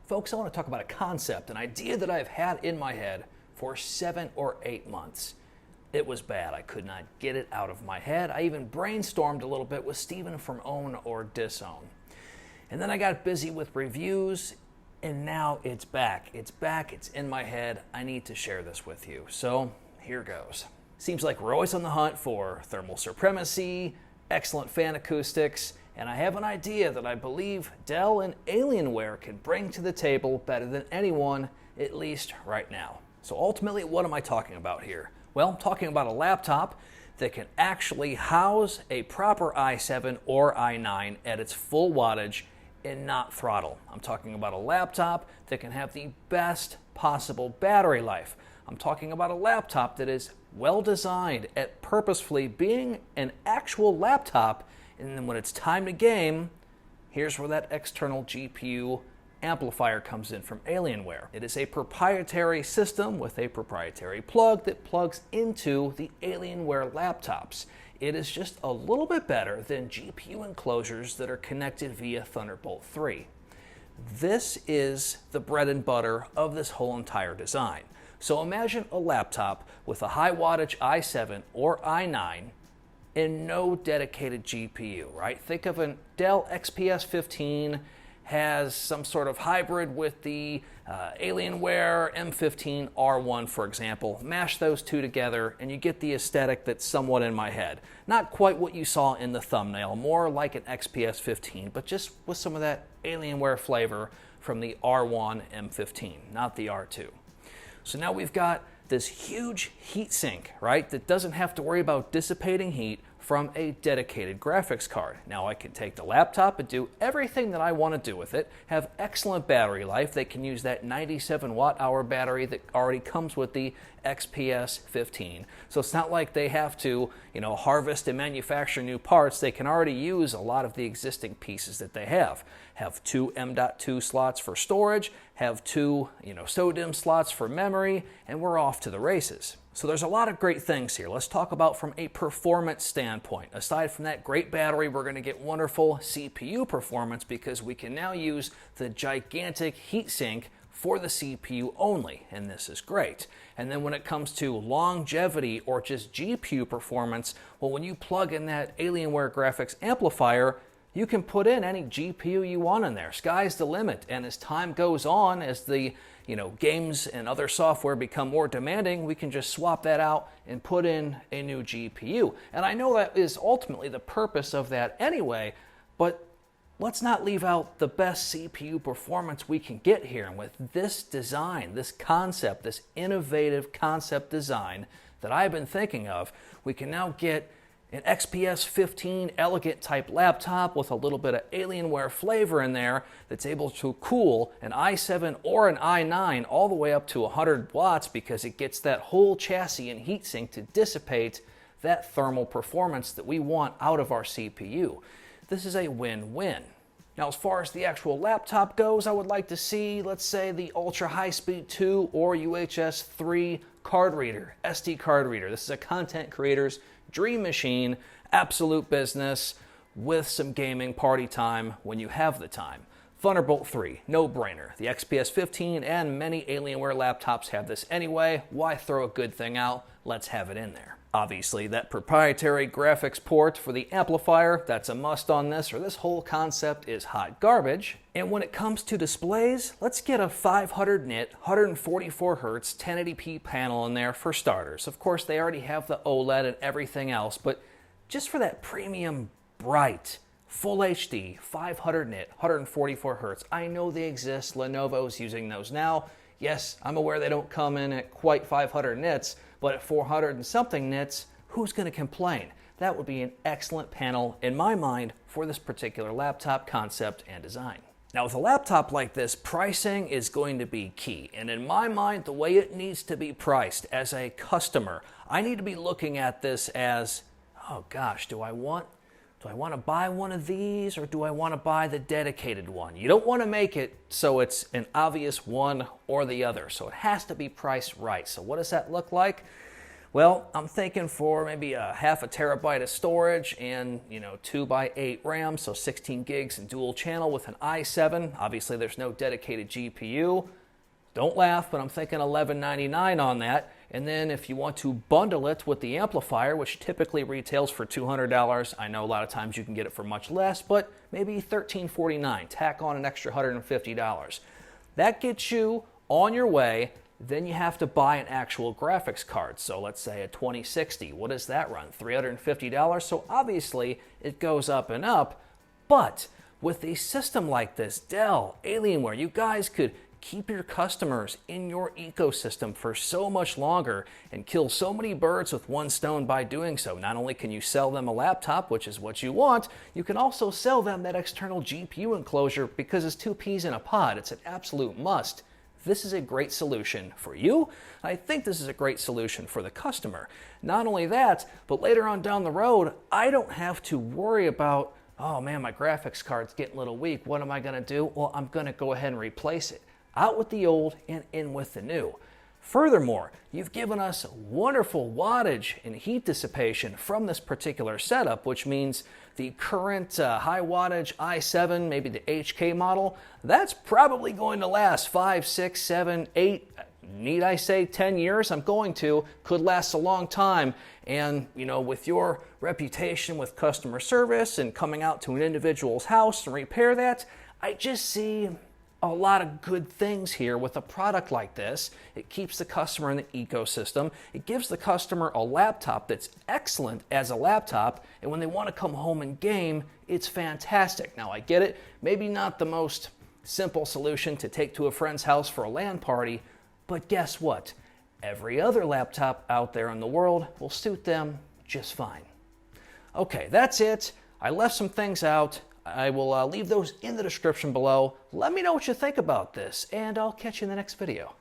Folks, I want to talk about a concept, an idea that I've had in my head for 7 or 8 months. It was bad. I could not get it out of my head. I even brainstormed a little bit with Steven from Own or Disown. And then I got busy with reviews, and now it's back. It's back. It's in my head. I need to share this with you. So here goes. Seems like we're always on the hunt for thermal supremacy, excellent fan acoustics, and I have an idea that I believe Dell and Alienware can bring to the table better than anyone, at least right now. So ultimately, what am I talking about here? Well, I'm talking about a laptop that can actually house a proper i7 or i9 at its full wattage and not throttle. I'm talking about a laptop that can have the best possible battery life. I'm talking about a laptop that is well designed at purposefully being an actual laptop, and then when it's time to game, here's where that external GPU amplifier comes in from Alienware. It is a proprietary system with a proprietary plug that plugs into the Alienware laptops. It is just a little bit better than GPU enclosures that are connected via Thunderbolt 3. This is the bread and butter of this whole entire design. So imagine a laptop with a high wattage i7 or i9 and no dedicated GPU, right? Think of a Dell XPS 15 has some sort of hybrid with the Alienware M15 R1, for example. Mash those two together and you get the aesthetic that's somewhat in my head. Not quite what you saw in the thumbnail, more like an XPS 15, but just with some of that Alienware flavor from the R1 M15, not the R2. So now we've got this huge heat sink, right, that doesn't have to worry about dissipating heat from a dedicated graphics card. Now I can take the laptop and do everything that I want to do with it, have excellent battery life. They can use that 97 watt-hour battery that already comes with the XPS 15. So it's not like they have to, harvest and manufacture new parts. They can already use a lot of the existing pieces that they have. Have 2 M.2 slots for storage, have 2, SODIMM slots for memory, and we're off to the races. So there's a lot of great things here. Let's talk about from a performance standpoint. Aside from that great battery, we're going to get wonderful CPU performance because we can now use the gigantic heatsink for the CPU only, and this is great. And then when it comes to longevity or just GPU performance, well, when you plug in that Alienware graphics amplifier, you can put in any GPU you want in there. Sky's the limit. And as time goes on, as the games and other software become more demanding, we can just swap that out and put in a new GPU. And I know that is ultimately the purpose of that anyway, but let's not leave out the best CPU performance we can get here. And with this design, this concept, this innovative concept design that I've been thinking of, we can now get an XPS 15 elegant type laptop with a little bit of Alienware flavor in there that's able to cool an i7 or an i9 all the way up to 100 watts because it gets that whole chassis and heatsink to dissipate that thermal performance that we want out of our CPU. This is a win-win. Now, as far as the actual laptop goes, I would like to see, let's say, the Ultra High Speed 2 or UHS 3 card reader, SD card reader. This is a content creator's dream machine, absolute business with some gaming party time when you have the time. Thunderbolt 3, no brainer. The XPS 15 and many Alienware laptops have this anyway. Why throw a good thing out? Let's have it in there. Obviously, that proprietary graphics port for the amplifier, that's a must on this, or this whole concept is hot garbage. And when it comes to displays, let's get a 500 nit, 144 Hz, 1080p panel in there for starters. Of course, they already have the OLED and everything else, but just for that premium, bright, full HD, 500 nit, 144 Hz, I know they exist. Lenovo's using those now. Yes, I'm aware they don't come in at quite 500 nits, but at 400 and something nits, who's going to complain? That would be an excellent panel, in my mind, for this particular laptop concept and design. Now, with a laptop like this, pricing is going to be key. And in my mind, the way it needs to be priced as a customer, I need to be looking at this as, oh gosh, do I want to buy one of these or do I want to buy the dedicated one? You don't want to make it so it's an obvious one or the other. So it has to be priced right. So what does that look like? Well, I'm thinking for maybe a half a terabyte of storage and 2x8 RAM, so 16 gigs and dual channel with an i7. Obviously there's no dedicated GPU. Don't laugh, but I'm thinking $11.99 on that. And then if you want to bundle it with the amplifier, which typically retails for $200, I know a lot of times you can get it for much less, but maybe $13.49, tack on an extra $150. That gets you on your way. Then you have to buy an actual graphics card. So let's say a 2060. What does that run? $350. So obviously it goes up and up. But with a system like this, Dell, Alienware, you guys could keep your customers in your ecosystem for so much longer and kill so many birds with one stone by doing so. Not only can you sell them a laptop, which is what you want, you can also sell them that external GPU enclosure because it's 2 peas in a pod. It's an absolute must. This is a great solution for you. I think this is a great solution for the customer. Not only that, but later on down the road, I don't have to worry about, oh man, my graphics card's getting a little weak. What am I going to do? Well, I'm going to go ahead and replace it. Out with the old and in with the new. Furthermore, you've given us wonderful wattage and heat dissipation from this particular setup, which means the current high wattage i7, maybe the HK model, that's probably going to last 5, 6, 7, 8, need I say 10 years? I'm going to. Could last a long time. And, with your reputation with customer service and coming out to an individual's house and repair that, I just see a lot of good things here with a product like this. It keeps the customer in the ecosystem. It gives the customer a laptop that's excellent as a laptop, and when they want to come home and game, it's fantastic. Now I get it, maybe not the most simple solution to take to a friend's house for a LAN party, but guess what? Every other laptop out there in the world will suit them just fine. Okay, that's it. I left some things out. I will leave those in the description below. Let me know what you think about this, and I'll catch you in the next video.